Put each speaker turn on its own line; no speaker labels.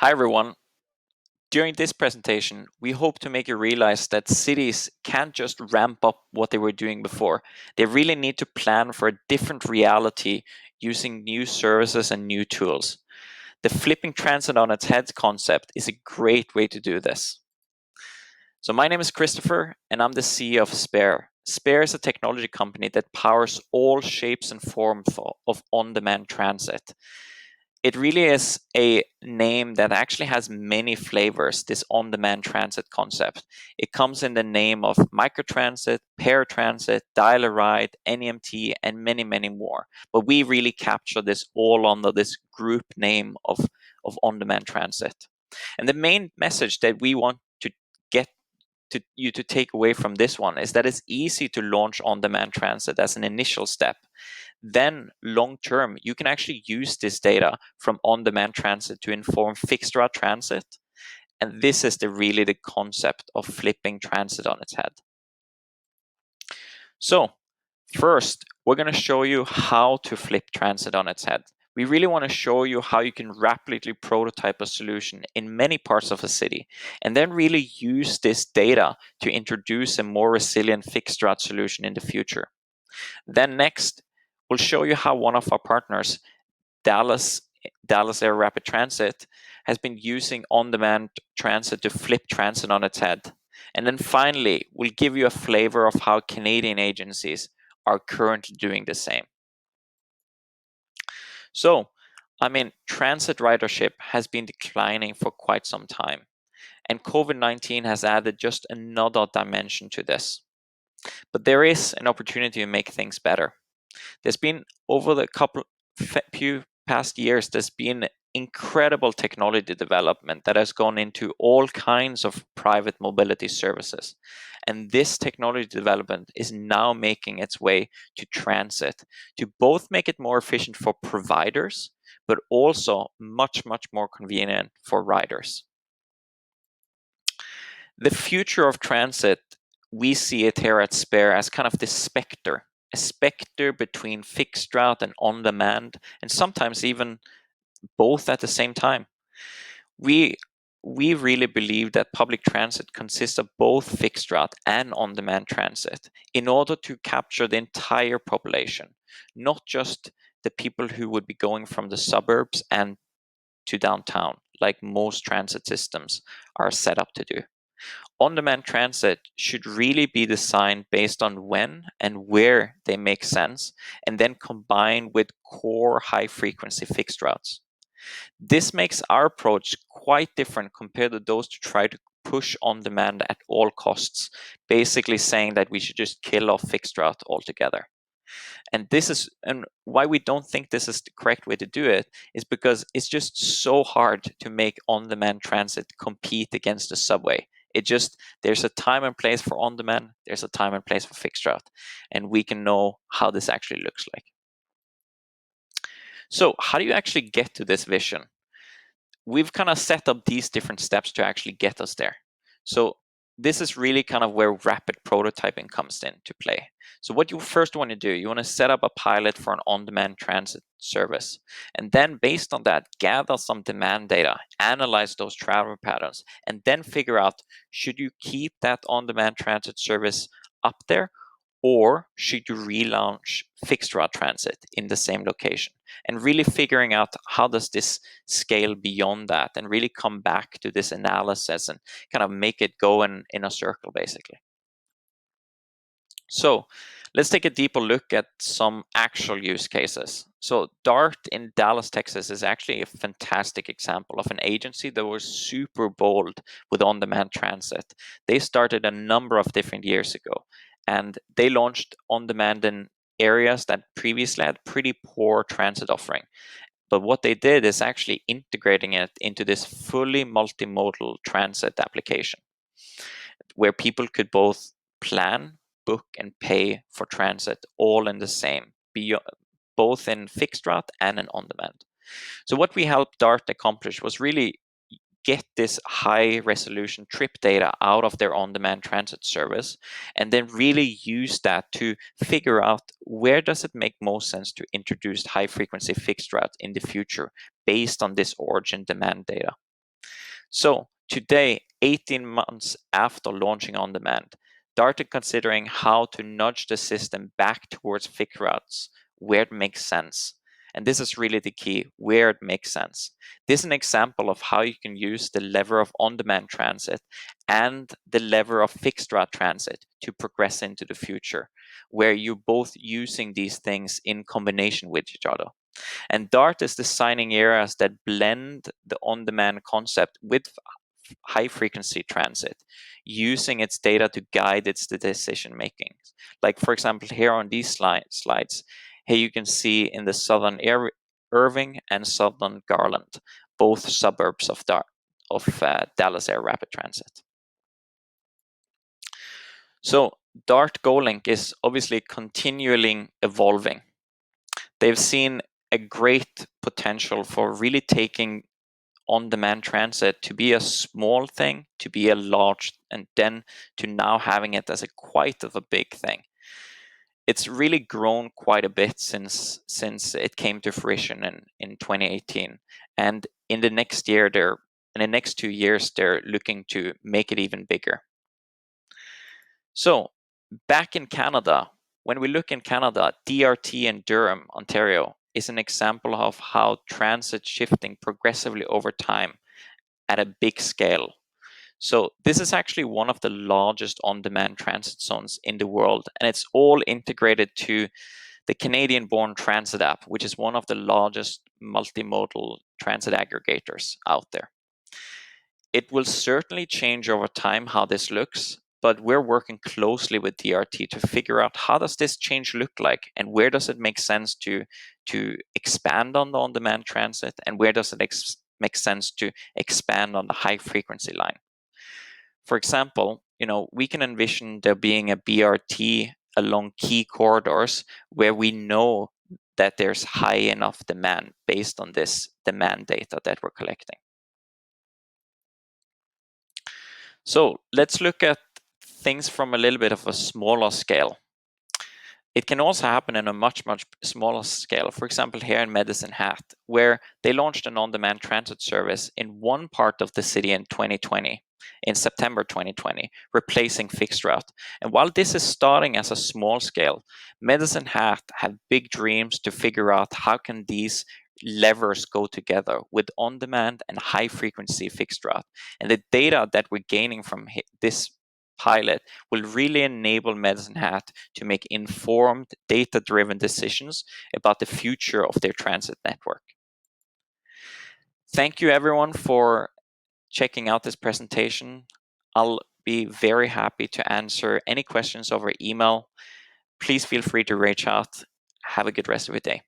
Hi everyone. During this presentation, we hope to make you realize that cities can't just ramp up what they were doing before. They really need to plan for a different reality using new services and new tools. The flipping transit on its head concept is a great way to do this. So my name is Kristoffer and I'm the CEO of Spare. Spare is a technology company that powers all shapes and forms of on-demand transit. It really is a name that actually has many flavors, this on-demand transit concept. It comes in the name of microtransit, paratransit, dial-a-ride, NEMT, and many, many more. But we really capture this all under this group name of on-demand transit. And the main message that we want to get you to take away from this one is that it's easy to launch on-demand transit as an initial step. Then long term, you can actually use this data from on-demand transit to inform fixed route transit. And this is really the concept of flipping transit on its head. So first, we're going to show you how to flip transit on its head. We really want to show you how you can rapidly prototype a solution in many parts of a city, and then really use this data to introduce a more resilient fixed route solution in the future. Then next, we'll show you how one of our partners, Dallas Air Rapid Transit, has been using on-demand transit to flip transit on its head. And then finally, we'll give you a flavor of how Canadian agencies are currently doing the same. So, transit ridership has been declining for quite some time, and COVID-19 has added just another dimension to this. But there is an opportunity to make things better. There's been over the few past years, there's been incredible technology development that has gone into all kinds of private mobility services. And this technology development is now making its way to transit to both make it more efficient for providers, but also much, much more convenient for riders. The future of transit, we see it here at Spare as kind of this specter, a specter between fixed route and on demand, and sometimes even both at the same time. We really believe that public transit consists of both fixed route and on demand transit in order to capture the entire population, not just the people who would be going from the suburbs and to downtown, like most transit systems are set up to do. On-demand transit should really be designed based on when and where they make sense, and then combined with core high-frequency fixed routes. This makes our approach quite different compared to those to try to push on-demand at all costs, basically saying that we should just kill off fixed route altogether. And why we don't think this is the correct way to do it is because it's just so hard to make on-demand transit compete against the subway. There's a time and place for on-demand, there's a time and place for fixed route, and we can know how this actually looks like. So how do you actually get to this vision? We've kind of set up these different steps to actually get us there. So this is really kind of where rapid prototyping comes into play. So what you first want to do, you want to set up a pilot for an on-demand transit service. And then based on that, gather some demand data, analyze those travel patterns, and then figure out, should you keep that on-demand transit service up there, or should you relaunch fixed route transit in the same location? And really figuring out how does this scale beyond that, and really come back to this analysis and kind of make it go in a circle, basically. So let's take a deeper look at some actual use cases. So DART in Dallas, Texas is actually a fantastic example of an agency that was super bold with on-demand transit. They started a number of different years ago, and they launched on-demand in areas that previously had pretty poor transit offering. But what they did is actually integrating it into this fully multimodal transit application where people could both plan, book, and pay for transit all in the same, both in fixed route and in on-demand. So what we helped DART accomplish was really get this high resolution trip data out of their on-demand transit service, and then really use that to figure out where does it make most sense to introduce high frequency fixed route in the future based on this origin demand data. So today, 18 months after launching On Demand, Dart is considering how to nudge the system back towards fixed routes where it makes sense. And this is really the key, where it makes sense. This is an example of how you can use the lever of on-demand transit and the lever of fixed route transit to progress into the future, where you're both using these things in combination with each other. And Dart is designing areas that blend the on-demand concept with high-frequency transit, using its data to guide its decision making. Like, for example, here on these slides, here you can see in the southern Irving and southern Garland, both suburbs of Dallas Air Rapid Transit. So Dart GoLink is obviously continually evolving. They've seen a great potential for really taking on-demand transit to be a small thing, to be a large, and then to now having it as a quite of a big thing. It's really grown quite a bit since it came to fruition in 2018, and in the next 2 years, they're looking to make it even bigger. So back in Canada, when we look in Canada, DRT in Durham, Ontario, is an example of how transit shifting progressively over time at a big scale. So this is actually one of the largest on-demand transit zones in the world, and it's all integrated to the Canadian-born Transit app, which is one of the largest multimodal transit aggregators out there. It will certainly change over time how this looks, but we're working closely with DRT to figure out how does this change look like, and where does it make sense to expand on the on-demand transit, and where does it make sense to expand on the high-frequency line. For example, we can envision there being a BRT along key corridors where we know that there's high enough demand based on this demand data that we're collecting. So let's look at things from a little bit of a smaller scale. It can also happen in a much, much smaller scale. For example, here in Medicine Hat, where they launched an on-demand transit service in one part of the city in 2020, in September 2020, replacing fixed route. And while this is starting as a small scale, Medicine Hat have big dreams to figure out how can these levers go together with on-demand and high-frequency fixed route. And the data that we're gaining from this pilot will really enable Medicine Hat to make informed, data-driven decisions about the future of their transit network. Thank you, everyone, for checking out this presentation. I'll be very happy to answer any questions over email. Please feel free to reach out. Have a good rest of your day.